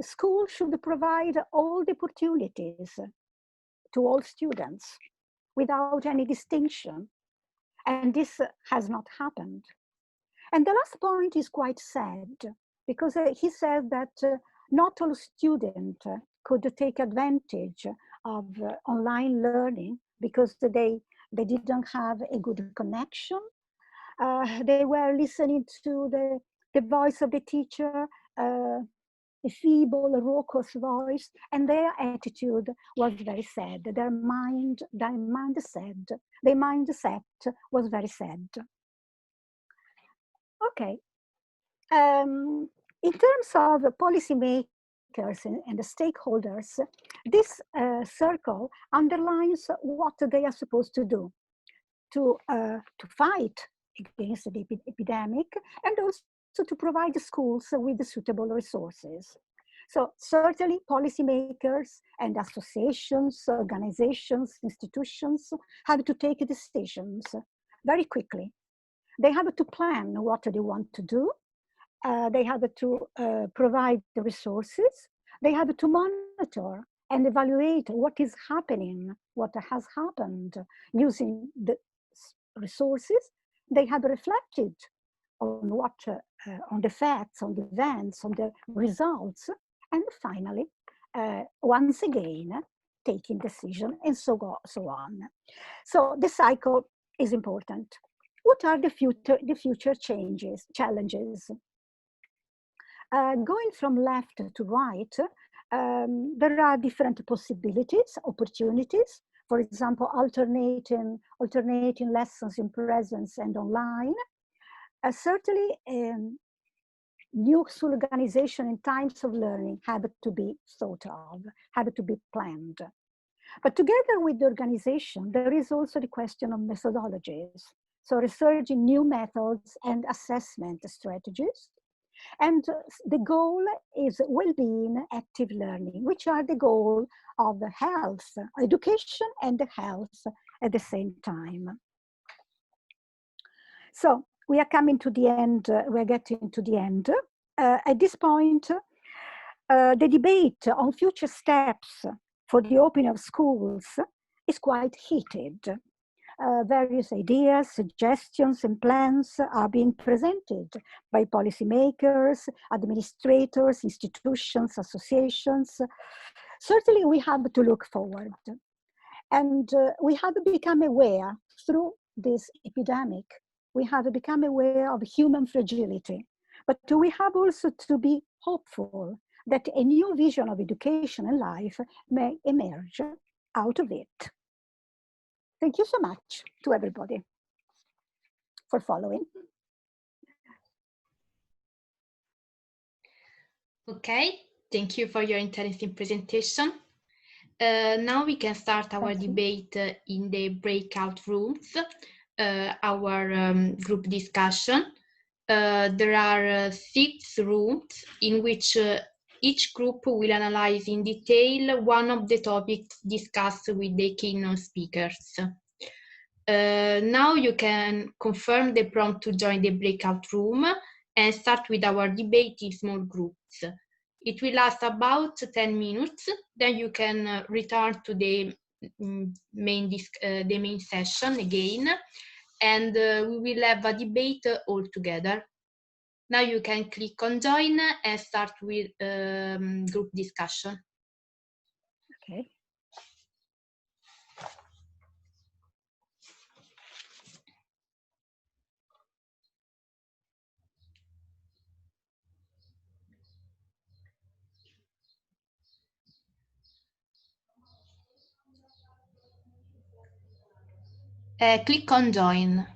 school should provide all the opportunities to all students without any distinction. And this has not happened. And the last point is quite sad, because he said that not all students could take advantage of online learning because they didn't have a good connection. They were listening to the voice of the teacher a feeble, raucous voice, and their attitude was very sad. Their mindset was very sad. Okay. In terms of policymakers and the stakeholders, this circle underlines what they are supposed to do to fight against the epidemic, and also to provide the schools with the suitable resources. So certainly policymakers and associations, organizations, institutions have to take decisions very quickly. They have to plan what they want to do. They have to provide the resources. They have to monitor and evaluate what is happening, what has happened using the resources. They have reflected on what, on the facts, on the events, on the results, and finally, once again, taking decision, and so on. So the cycle is important. What are the future challenges? Going from left to right, there are different possibilities, opportunities. For example, alternating lessons in presence and online. Certainly, new school organization in times of learning have to be thought of, have to be planned. But together with the organization, there is also the question of methodologies. So research in new methods and assessment strategies. And the goal is well-being, active learning, which are the goal of health, education and health at the same time. So we are coming to the end, we're getting to the end. At this point, the debate on future steps for the opening of schools is quite heated. Various ideas, suggestions, and plans are being presented by policymakers, administrators, institutions, associations. Certainly, we have to look forward. And we have become aware through this epidemic, we have become aware of human fragility, but we have also to be hopeful that a new vision of education and life may emerge out of it. Thank you so much to everybody for following. Okay, thank you for your interesting presentation. Now we can start our debate in the breakout rooms, our group discussion. There are 6 rooms in which each group will analyze in detail one of the topics discussed with the keynote speakers. Now you can confirm the prompt to join the breakout room and start with our debate in small groups. It will last about 10 minutes, then you can return to the main session again, and we will have a debate all together. Now you can click on join and start with group discussion. Okay. Click on join.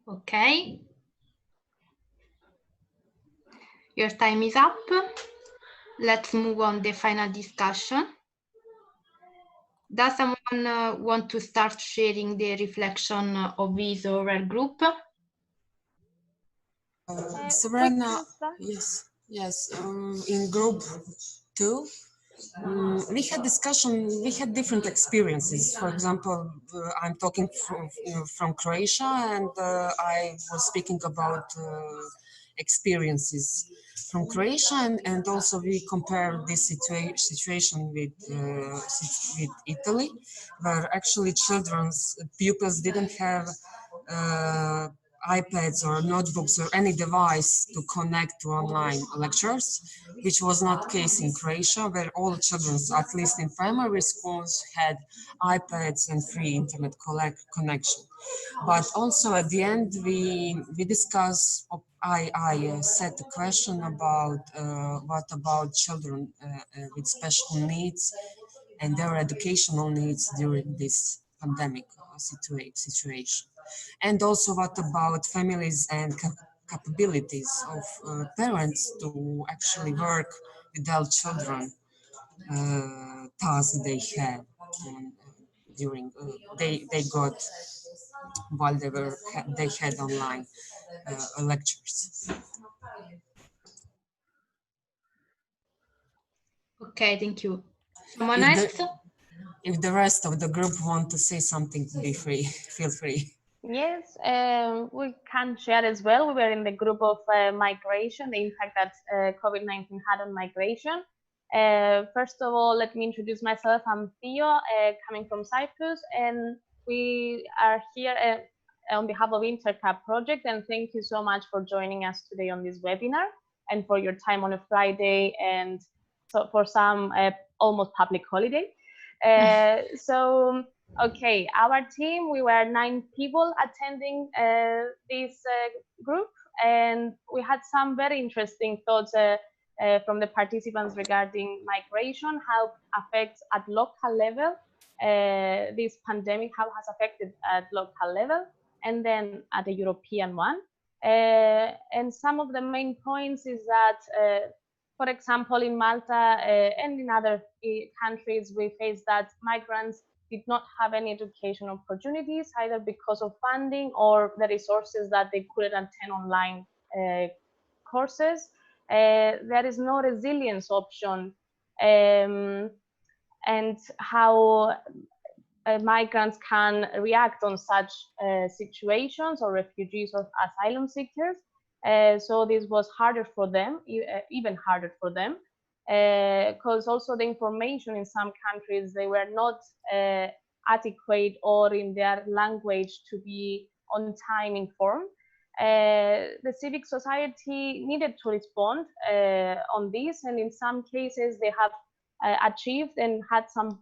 Okay. Your time is up. Let's move on the final discussion. Does someone want to start sharing the reflection of his or her group? Serena, yes. In group 2, we had discussion. We had different experiences. For example, I'm talking from Croatia, and I was speaking about experiences from Croatia, and also we compare this situation with Italy, where actually pupils didn't have iPads or notebooks or any device to connect to online lectures, which was not the case in Croatia, where all children, at least in primary schools, had iPads and free internet connection. But also at the end, we discussed, I set a question about what about children with special needs and their educational needs during this pandemic situation. And also what about families and capabilities of parents to actually work with their children, tasks they had during they got while they had online lectures. Okay, thank you. Someone else? If the rest of the group want to say something, be free. Feel free. Yes, we can share as well. We were in the group of migration, the impact that COVID-19 had on migration. First of all, let me introduce myself. I'm Theo, coming from Cyprus, and we are here on behalf of InterCap project. And thank you so much for joining us today on this webinar and for your time on a Friday and so for some almost public holiday. Okay, our team, we were 9 people attending this group, and we had some very interesting thoughts from the participants regarding migration, how it affects at local level, this pandemic, how it has affected at local level, and then at the European one. And some of the main points is that for example, in Malta and in other countries, we face that migrants did not have any educational opportunities, either because of funding or the resources that they couldn't attend online courses. There is no resilience option, and how migrants can react on such situations, or refugees or asylum seekers. So this was harder for them, even harder for them. because also the information in some countries, they were not adequate or in their language to be on time informed. The civic society needed to respond on this, and in some cases they have achieved and had some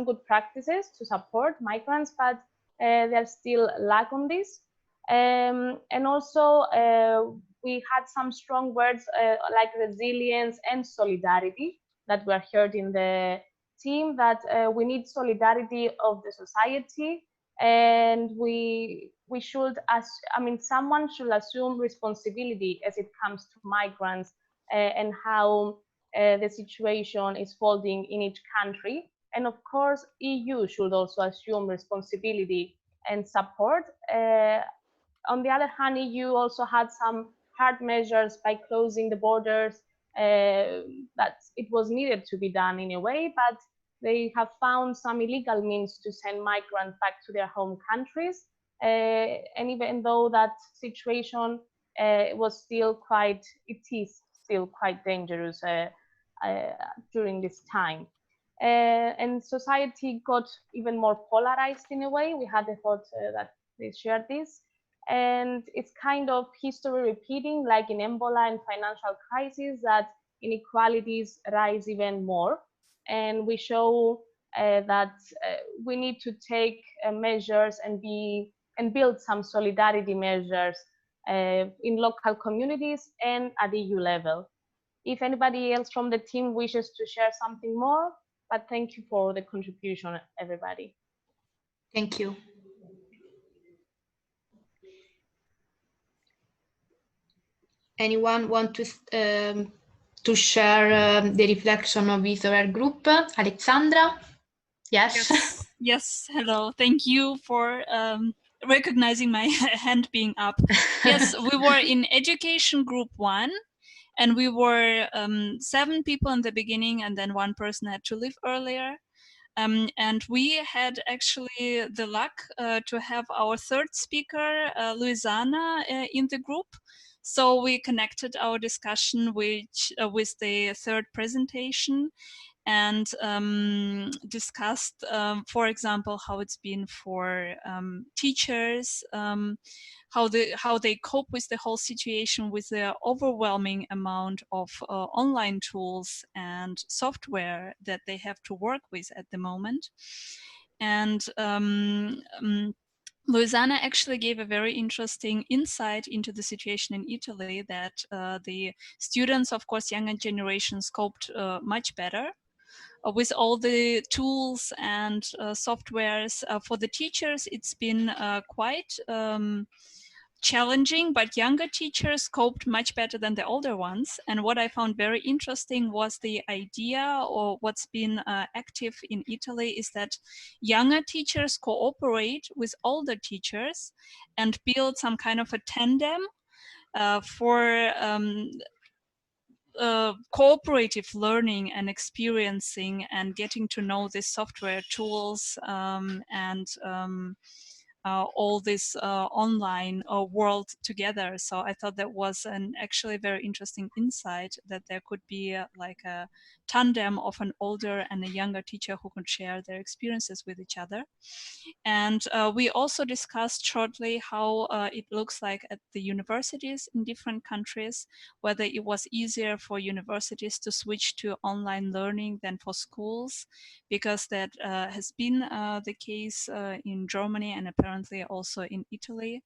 good practices to support migrants, but there's still lack on this. And also we had some strong words like resilience and solidarity that were heard in the team, that we need solidarity of the society, and we should, someone should assume responsibility as it comes to migrants and how the situation is folding in each country. And of course, EU should also assume responsibility and support. On the other hand, EU also had some hard measures by closing the borders, that it was needed to be done in a way, but they have found some illegal means to send migrants back to their home countries. And even though that situation was still quite, it is still quite dangerous during this time. And society got even more polarized in a way. We had the thought that they shared this. And it's kind of history repeating, like in Ebola and financial crisis, that inequalities rise even more. And we show that we need to take measures and build some solidarity measures in local communities and at the EU level. If anybody else from the team wishes to share something more, but thank you for the contribution, everybody. Thank you. Anyone want to share the reflection of Israel group? Alexandra? Yes. Yes. Hello. Thank you for recognizing my hand being up. Yes, we were in education group 1, and we were 7 people in the beginning, and then 1 person had to leave earlier. And we had actually the luck to have our 3rd speaker, Luisana, in the group. So we connected our discussion with the 3rd presentation, and discussed, for example, how it's been for teachers, how they cope with the whole situation, with the overwhelming amount of online tools and software that they have to work with at the moment. And Luisana actually gave a very interesting insight into the situation in Italy, that the students, of course, younger generations, coped much better with all the tools and softwares. For the teachers, it's been quite challenging, but younger teachers coped much better than the older ones. And what I found very interesting was the idea, or what's been active in Italy, is that younger teachers cooperate with older teachers and build some kind of a tandem for cooperative learning and experiencing and getting to know the software tools and all this online world together. So I thought that was an actually very interesting insight, that there could be like a tandem of an older and a younger teacher who could share their experiences with each other. And we also discussed shortly how it looks like at the universities in different countries, whether it was easier for universities to switch to online learning than for schools, because that has been the case in Germany and apparently also in Italy,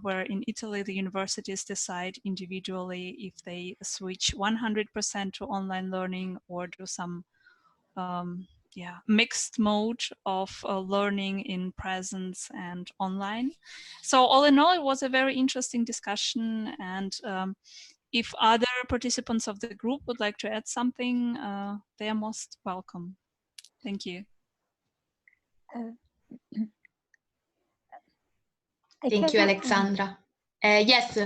where in Italy the universities decide individually if they switch 100% to online learning or do some mixed mode of learning in presence and online. So all in all, it was a very interesting discussion, and if other participants of the group would like to add something, they are most welcome. Thank you. Thank you, Alexandra. Yes,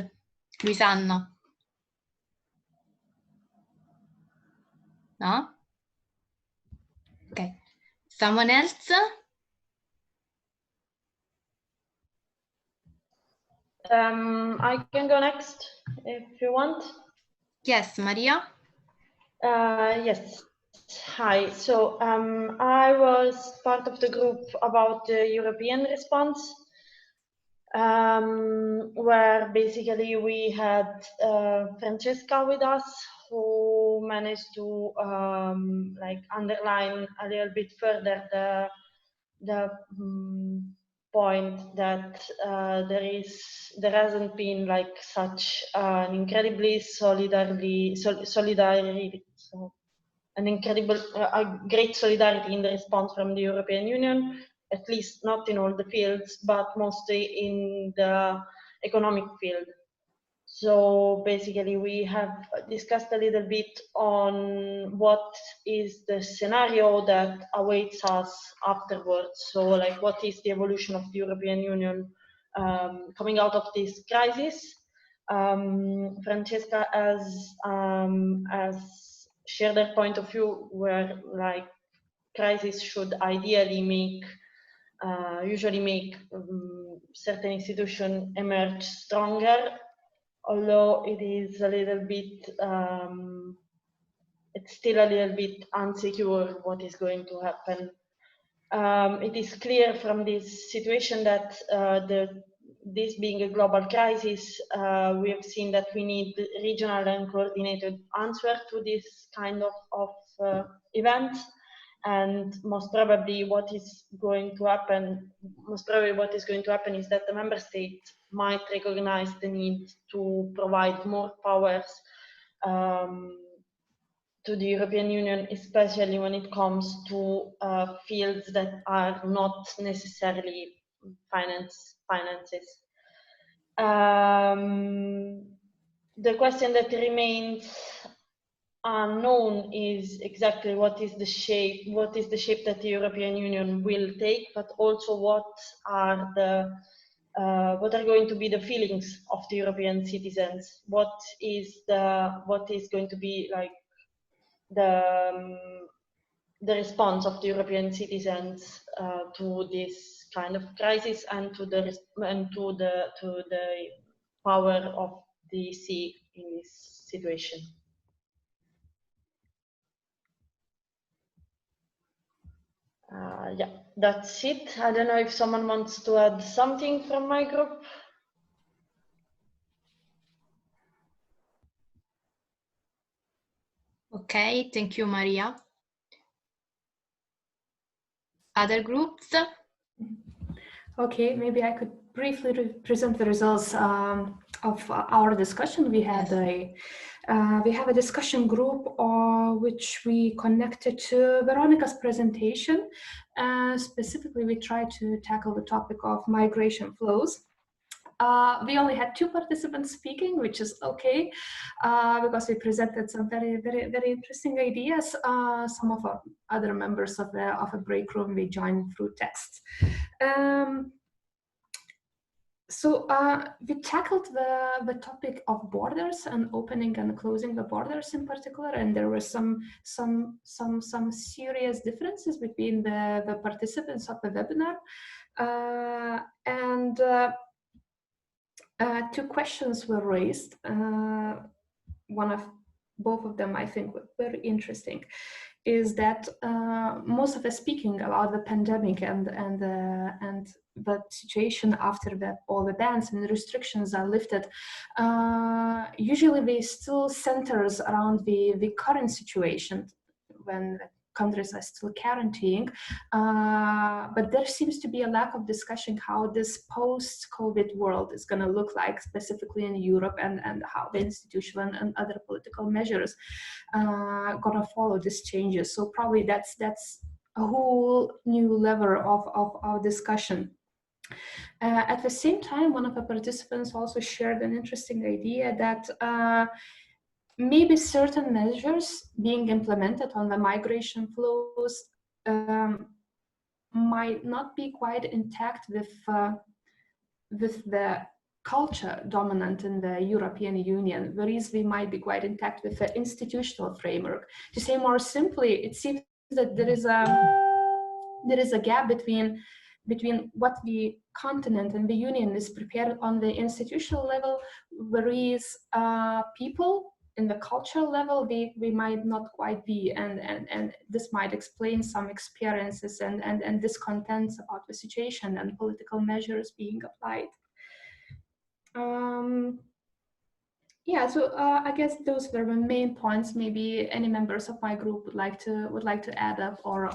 Luisanna. No? Okay. Someone else? I can go next if you want. Yes, Maria. Yes. Hi. So I was part of the group about the European response, where basically we had Francesca with us, who managed to like underline a little bit further the point that there hasn't been like such an incredibly a great solidarity in the response from the European Union, at least not in all the fields, but mostly in the economic field. So basically we have discussed a little bit on what is the scenario that awaits us afterwards. So like what is the evolution of the European Union coming out of this crisis. Francesca has shared their point of view where like crisis should ideally usually make certain institutions emerge stronger, although it is a little bit, it's still a little bit unsecure what is going to happen. It is clear from this situation that this being a global crisis, we have seen that we need regional and coordinated answer to this kind of events. And most probably what is going to happen is that the member states might recognize the need to provide more powers to the European Union, especially when it comes to fields that are not necessarily finances. The question that remains unknown is exactly what is the shape that the European Union will take, but also what are going to be the feelings of the European citizens. What is going to be like the response of the European citizens to this kind of crisis and to the power of the EC in this situation. Yeah, that's it. I don't know if someone wants to add something from my group. Okay, thank you, Maria. Other groups? Okay, maybe I could briefly present the results of our discussion. We had we have a discussion group which we connected to Veronica's presentation. Specifically, we tried to tackle the topic of migration flows. We only had 2 participants speaking, which is okay, because we presented some very, very, very interesting ideas. Some of our other members of a break room, we joined through text. So we tackled the topic of borders and opening and closing the borders in particular, and there were some serious differences between the participants of the webinar. And 2 questions were raised. Both of them I think were very interesting. Is that most of the speaking about the pandemic and the situation after all the bans and restrictions are lifted, usually they still centers around the current situation when countries are still quarantining, but there seems to be a lack of discussion how this post-COVID world is going to look like, specifically in Europe, and how the institutional and other political measures going to follow these changes. So probably that's a whole new level of our discussion. At the same time, one of the participants also shared an interesting idea that maybe certain measures being implemented on the migration flows might not be quite intact with the culture dominant in the European Union, whereas we might be quite intact with the institutional framework. To say more simply, it seems that there is a gap between what the continent and the Union is prepared on the institutional level, whereas people in the cultural level, we might not quite be, and this might explain some experiences and discontents about the situation and political measures being applied. Yeah, so I guess those were the main points. Maybe any members of my group would like to add up, or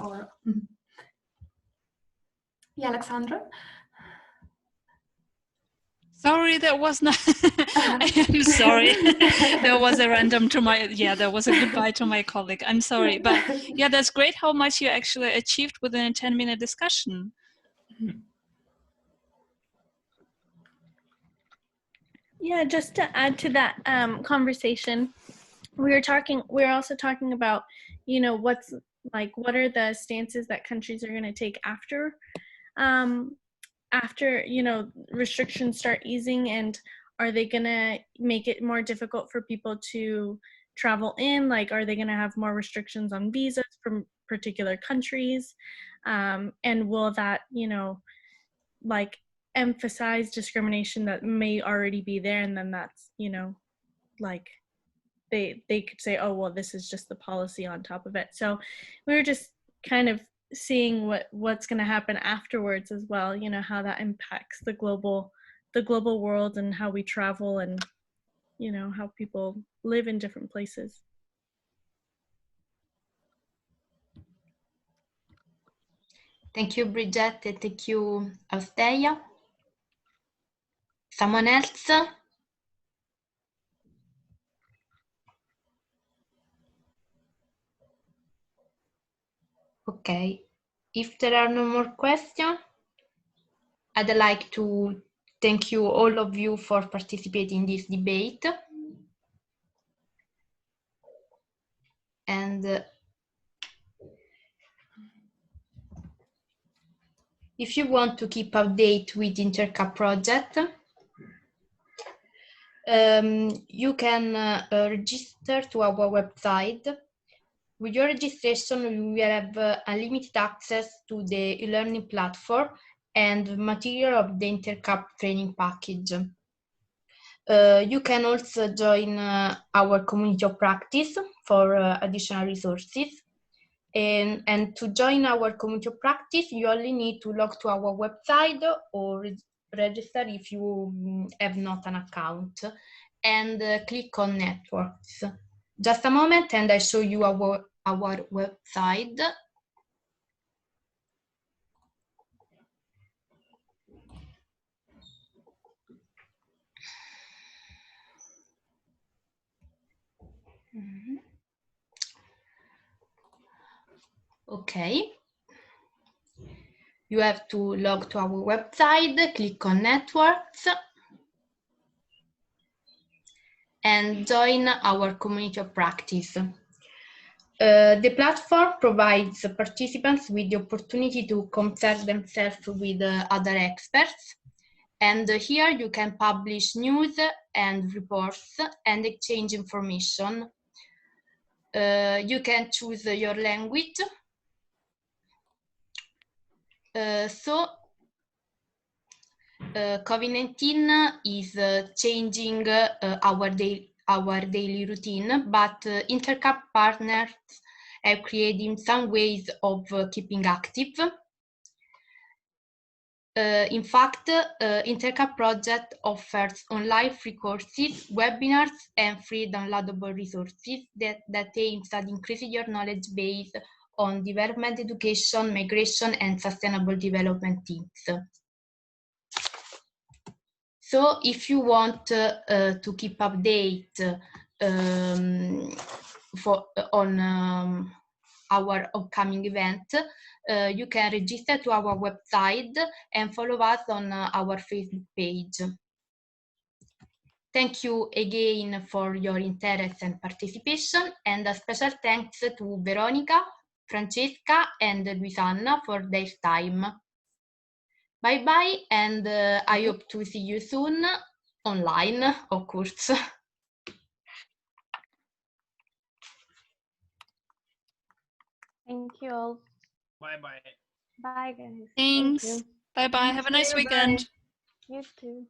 yeah, Alexandra. Sorry, there was not. I'm sorry. There was a random to my. Yeah, there was a goodbye to my colleague. I'm sorry, but yeah, that's great how much you actually achieved within a 10-minute discussion. Yeah, just to add to that conversation, we're also talking about, you know, what are the stances that countries are going to take after you know, restrictions start easing, and are they going to make it more difficult for people to travel in? Like, are they going to have more restrictions on visas from particular countries? And will that, you know, like emphasize discrimination that may already be there, and then that's, you know, like they could say, oh well, this is just the policy on top of it. So we were just kind of seeing what's going to happen afterwards as well, you know, how that impacts the global world and how we travel, and you know, how people live in different places. Thank you, Bridget, and thank you, Austeia. Someone else? Okay, if there are no more questions, I'd like to thank you, all of you, for participating in this debate. And if you want to keep update with InterCap project, you can register to our website. With your registration, you will have unlimited access to the e-learning platform and material of the InterCap training package. You can also join our community of practice for additional resources. And to join our community of practice, you only need to log to our website or register if you have not an account, and click on networks. Just a moment, and I show you our website. Okay. You have to log to our website, click on networks, and join our community of practice. The platform provides participants with the opportunity to compare themselves with other experts. And here you can publish news and reports and exchange information. You can choose your language. COVID-19 is changing our daily routine, but InterCap partners have created some ways of keeping active. In fact, InterCap project offers online free courses, webinars, and free downloadable resources that aims at increasing your knowledge base on development, education, migration, and sustainable development themes. So if you want to keep update on our upcoming event, you can register to our website and follow us on our Facebook page. Thank you again for your interest and participation, and a special thanks to Veronica, Francesca, and Luisanna for their time. Bye-bye, and I hope to see you soon, online, of course. Thank you all. Bye-bye. Bye, guys. Thanks. Bye-bye. Have a nice weekend. You too.